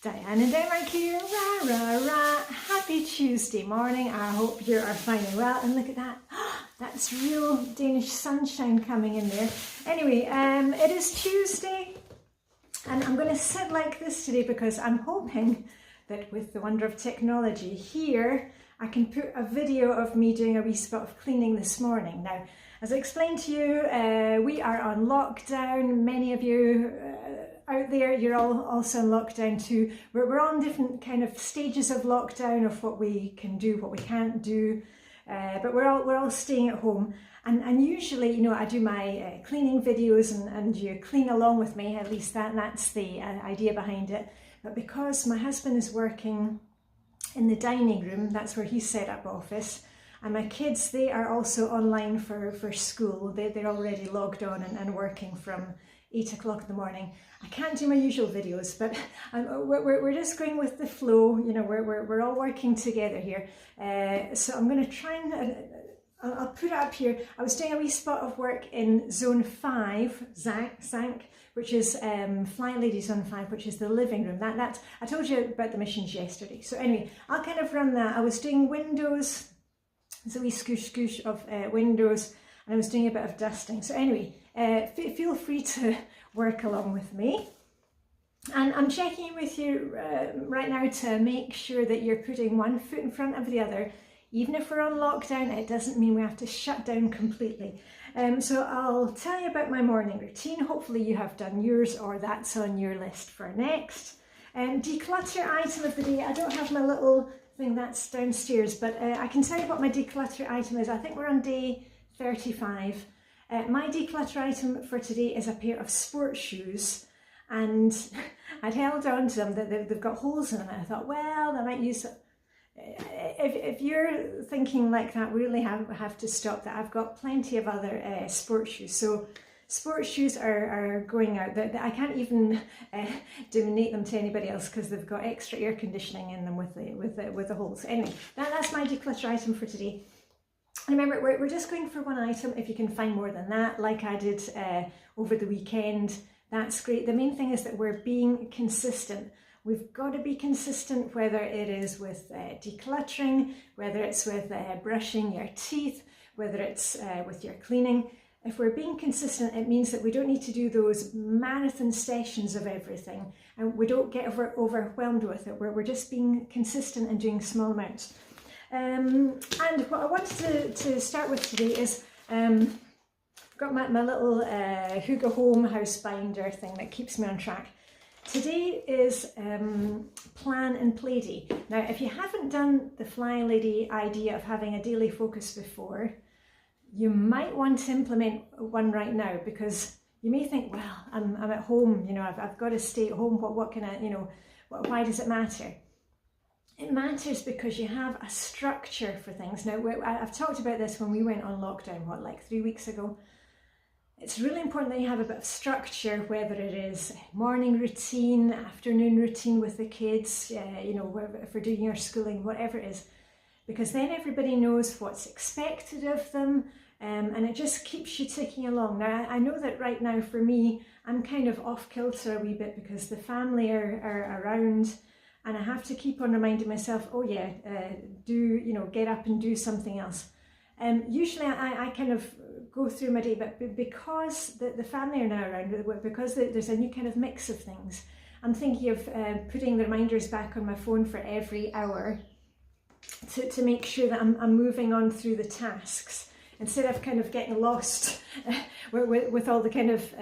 Diane and Denmark here, rah, rah, rah. Happy Tuesday morning. I hope you are fine and well. And look at that, that's real Danish sunshine coming in there. Anyway, it is Tuesday and I'm going to sit like this today because I'm hoping that with the wonder of technology here, I can put a video of me doing a wee spot of cleaning this morning. Now, as I explained to you, we are on lockdown. Many of you out there, you're all also in lockdown too. We're all in different kind of stages of lockdown of what we can do, what we can't do, but we're all staying at home. And usually, you know, I do my cleaning videos and you clean along with me. At least that's the idea behind it. But because my husband is working in the dining room, that's where he's set up office, and my kids, they are also online for school. They're already logged on and working from 8 o'clock in the morning. I can't do my usual videos, but we're just going with the flow. You know, we're all working together here. So I'm going to try and I'll put it up here. I was doing a wee spot of work in Zone 5, Zank, which is Flylady Zone 5, which is the living room. I told you about the missions yesterday. So anyway, I'll kind of run that. I was doing windows. There's a wee scoosh of windows, and I was doing a bit of dusting. So anyway, feel free to work along with me. And I'm checking in with you right now to make sure that you're putting one foot in front of the other. Even if we're on lockdown, it doesn't mean we have to shut down completely. So I'll tell you about my morning routine. Hopefully you have done yours or that's on your list for next. Declutter item of the day. I don't have my little thing that's downstairs, but I can tell you what my declutter item is. I think we're on day 35. My declutter item for today is a pair of sports shoes, and I'd held on to them. They've got holes in them. I thought, well, I might use it. If you're thinking like that, we really have to stop that. I've got plenty of other sports shoes. So sports shoes are going out. I can't even donate them to anybody else because they've got extra air conditioning in them with the holes. Anyway, that's my declutter item for today. Remember, we're just going for one item. If you can find more than that, like I did over the weekend, that's great. The main thing is that we're being consistent. We've got to be consistent, whether it is with decluttering, whether it's with brushing your teeth, whether it's with your cleaning. If we're being consistent, it means that we don't need to do those marathon sessions of everything, and we don't get overwhelmed with it. We're just being consistent and doing small amounts. And what I wanted to start with today is I've got my little Hygge Home house binder thing that keeps me on track. Today is Plan and Play Day. Now, if you haven't done the Flylady idea of having a daily focus before, you might want to implement one right now, because you may think, well, I'm at home, you know, I've got to stay at home. What can I, you know, why does it matter? It matters because you have a structure for things. Now, I've talked about this when we went on lockdown, like 3 weeks ago. It's really important that you have a bit of structure, whether it is morning routine, afternoon routine with the kids, you know, if we're doing your schooling, whatever it is, because then everybody knows what's expected of them, and it just keeps you ticking along. Now, I know that right now for me, I'm kind of off kilter a wee bit because the family are around, and I have to keep on reminding myself, oh yeah, get up and do something else. Usually I kind of go through my day, but because the family are now around, because there's a new kind of mix of things, I'm thinking of putting the reminders back on my phone for every hour to make sure that I'm moving on through the tasks, instead of kind of getting lost with all the kind of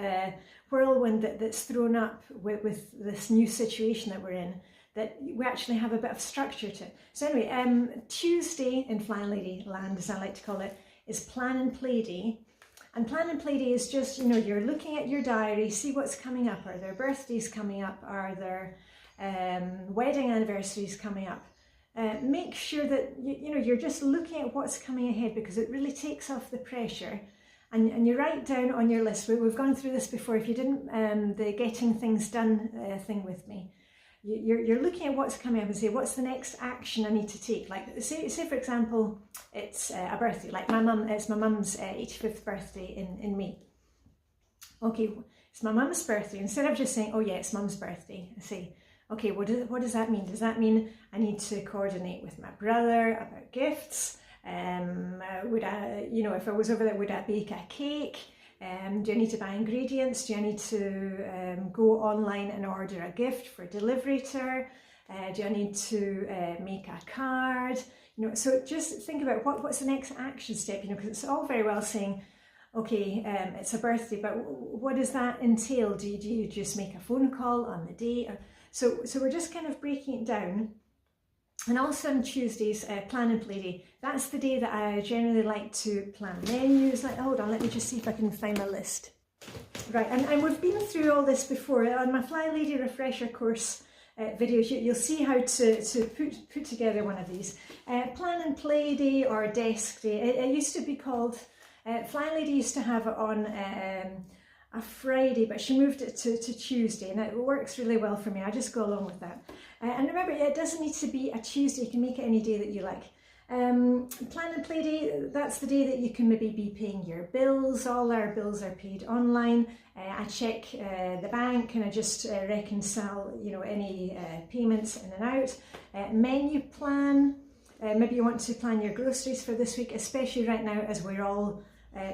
whirlwind that's thrown up with this new situation that we're in, that we actually have a bit of structure to it. So anyway, Tuesday in Flylady land, as I like to call it, is Plan and Play Day. And Plan and Play Day is just, you know, you're looking at your diary, see what's coming up. Are there birthdays coming up? Are there wedding anniversaries coming up? Make sure that, you know, you're just looking at what's coming ahead, because it really takes off the pressure. And you write down on your list, we've gone through this before, if you didn't, the getting things done thing with me. You're looking at what's coming up and say, what's the next action I need to take? Like, say for example, it's a birthday, like it's my mum's 85th birthday in May. Okay, it's my mum's birthday. Instead of just saying, oh yeah, it's mum's birthday, I say, Okay, what does that mean? Does that mean I need to coordinate with my brother about gifts? Would I, you know, if I was over there, would I bake a cake? Do I need to buy ingredients? Do I need to go online and order a gift for delivery to her? Do I need to make a card? You know, so just think about what's the next action step, you know, because it's all very well saying, okay, it's a birthday, but what does that entail? Do you just make a phone call on the day? So we're just kind of breaking it down. And also on Tuesdays, plan and play day. That's the day that I generally like to plan menus. Like, hold on, let me just see if I can find my list. Right, and we've been through all this before. On my Flylady refresher course videos, you'll see how to put together one of these. Plan and play day or desk day. It used to be called, Flylady used to have it on a Friday, but she moved it to Tuesday, and it works really well for me. I just go along with that. And remember, it doesn't need to be a Tuesday. You can make it any day that you like. Plan and play day, that's the day that you can maybe be paying your bills. All our bills are paid online. I check the bank and I just reconcile, you know, any payments in and out. Menu plan, maybe you want to plan your groceries for this week, especially right now as we're all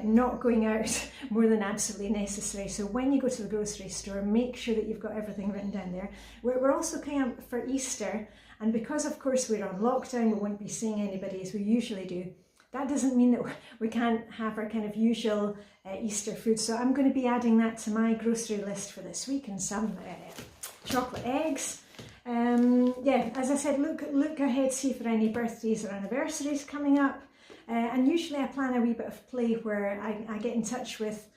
not going out more than absolutely necessary. So when you go to the grocery store, make sure that you've got everything written down there. We're also coming up for Easter, and because of course we're on lockdown, we won't be seeing anybody as we usually do. That doesn't mean that we can't have our kind of usual Easter food. So I'm going to be adding that to my grocery list for this week, and some chocolate eggs. Yeah, as I said, look ahead, see if there are any birthdays or anniversaries coming up. And usually I plan a wee bit of play where I get in touch with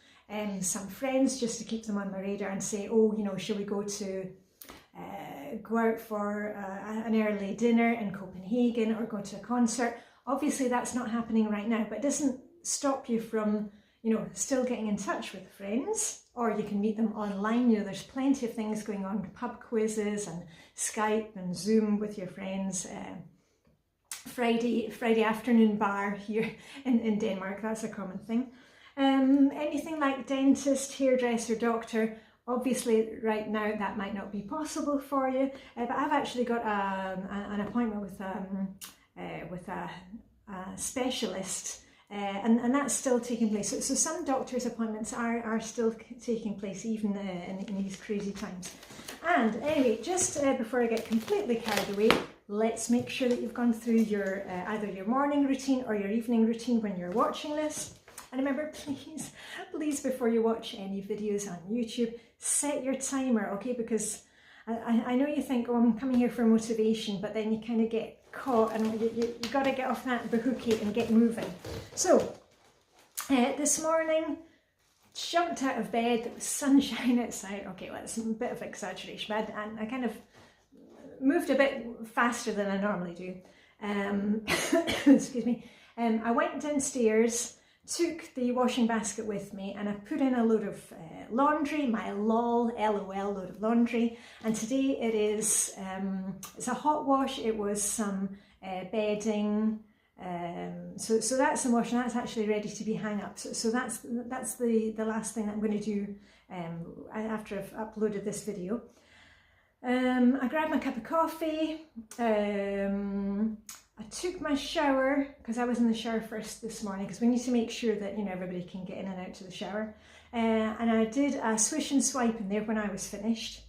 some friends just to keep them on my radar and say, oh, you know, shall we go out for an early dinner in Copenhagen or go to a concert? Obviously that's not happening right now, but it doesn't stop you from, you know, still getting in touch with friends, or you can meet them online. You know, there's plenty of things going on, pub quizzes and Skype and Zoom with your friends. Friday afternoon bar here in Denmark, that's a common thing. Anything like dentist, hairdresser, doctor, obviously right now that might not be possible for you, but I've actually got an appointment with a specialist, and that's still taking place. So some doctor's appointments are still taking place even in these crazy times. And anyway, just before I get completely carried away, let's make sure that you've gone through your either your morning routine or your evening routine when you're watching this. And remember, please before you watch any videos on YouTube, set your timer, okay? Because I know you think, oh, I'm coming here for motivation, but then you kind of get caught, and you got to get off that bahookie and get moving. So this morning, jumped out of bed, there was sunshine outside. Okay, well, that's a bit of exaggeration, but I kind of moved a bit faster than I normally do. Excuse me. I went downstairs, took the washing basket with me, and I put in a load of laundry, my LOL load of laundry. And today it is, it's a hot wash. It was some bedding. So that's the wash, and that's actually ready to be hung up. So that's the last thing that I'm going to do after I've uploaded this video. I grabbed my cup of coffee. I took my shower because I was in the shower first this morning, because we need to make sure that, you know, everybody can get in and out to the shower. And I did a swish and swipe in there when I was finished.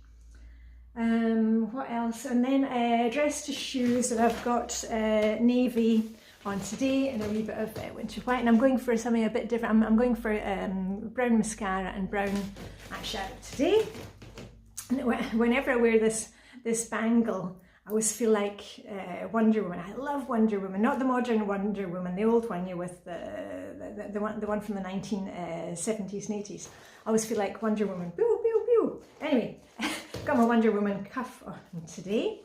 What else? And then dress to shoes, and I've got navy on today and a wee bit of winter white, and I'm going for something a bit different. I'm going for brown mascara and brown eyeshadow today. Whenever I wear this bangle, I always feel like Wonder Woman. I love Wonder Woman, not the modern Wonder Woman, the old one, with the one from the 1970s and 80s. I always feel like Wonder Woman. Pew, pew, pew. Anyway, got my Wonder Woman cuff on today.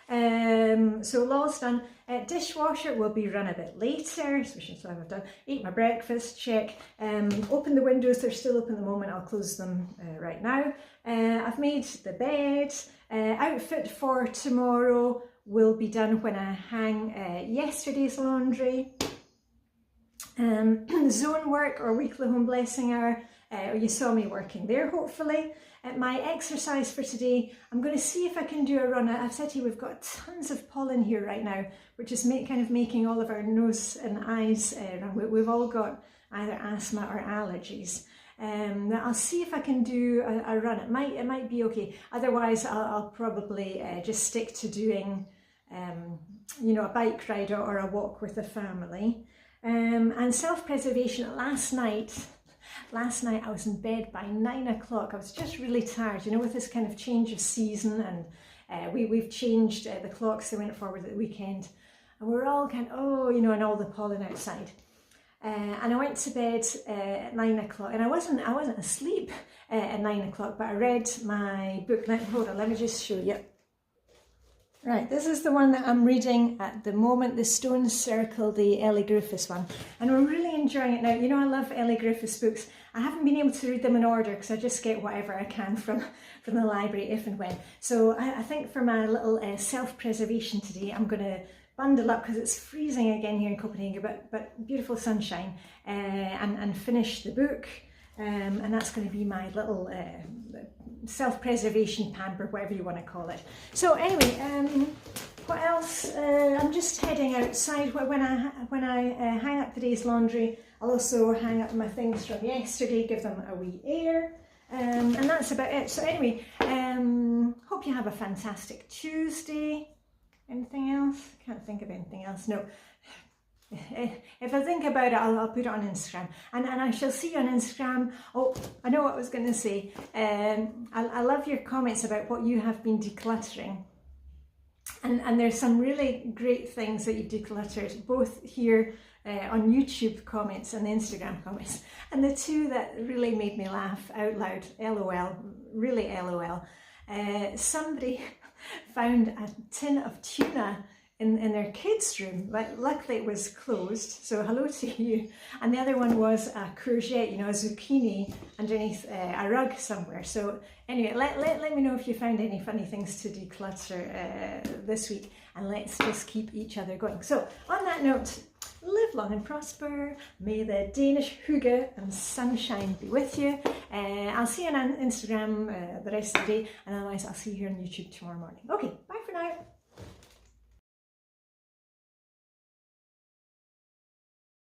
So law's done. Dishwasher will be run a bit later, so I've done. Ate my breakfast, check. Open the windows, they're still open at the moment. I'll close them right now. I've made the bed. Outfit for tomorrow will be done when I hang yesterday's laundry. Zone work or weekly home blessing hour. You saw me working there, hopefully. my exercise for today, I'm going to see if I can do a run. I've said to you, we've got tons of pollen here right now, which is kind of making all of our nose and eyes run. We've all got either asthma or allergies. I'll see if I can do a run. It might be okay. Otherwise, I'll probably just stick to doing, you know, a bike ride or a walk with the family. And self-preservation. Last night I was in bed by 9 o'clock. I was just really tired, you know, with this kind of change of season, and we've changed the clocks. They went forward at the weekend, and we're all kind of, oh, you know, and all the pollen outside. And I went to bed at 9 o'clock, and I wasn't asleep at 9 o'clock, but I read my book. Hold on, let me just show you. Right, this is the one that I'm reading at the moment, the Stone Circle, the Ellie Griffiths one. And I'm really enjoying it now. You know, I love Ellie Griffiths books. I haven't been able to read them in order because I just get whatever I can from the library if and when. So I think for my little self-preservation today, I'm going to bundle up because it's freezing again here in Copenhagen, but beautiful sunshine, and finish the book. And that's going to be my little self-preservation pamper, whatever you want to call it. So anyway, what else? I'm just heading outside. When I hang up today's laundry, I'll also hang up my things from yesterday, give them a wee air, and that's about it. So anyway, hope you have a fantastic Tuesday. Anything else? Can't think of anything else. No. If I think about it, I'll put it on Instagram, and I shall see you on Instagram. Oh, I know what I was going to say. I love your comments about what you have been decluttering, and there's some really great things that you've decluttered, both here on YouTube comments and the Instagram comments. And the two that really made me laugh out loud, LOL, really LOL. Somebody found a tin of tuna in their kids' room. Luckily it was closed, so hello to you. And the other one was a courgette, you know, a zucchini underneath a rug somewhere. So anyway, let me know if you found any funny things to declutter this week, and let's just keep each other going. So on that note, live long and prosper. May the Danish hygge and sunshine be with you. I'll see you on Instagram the rest of the day, and otherwise I'll see you here on YouTube tomorrow morning. Okay, bye for now.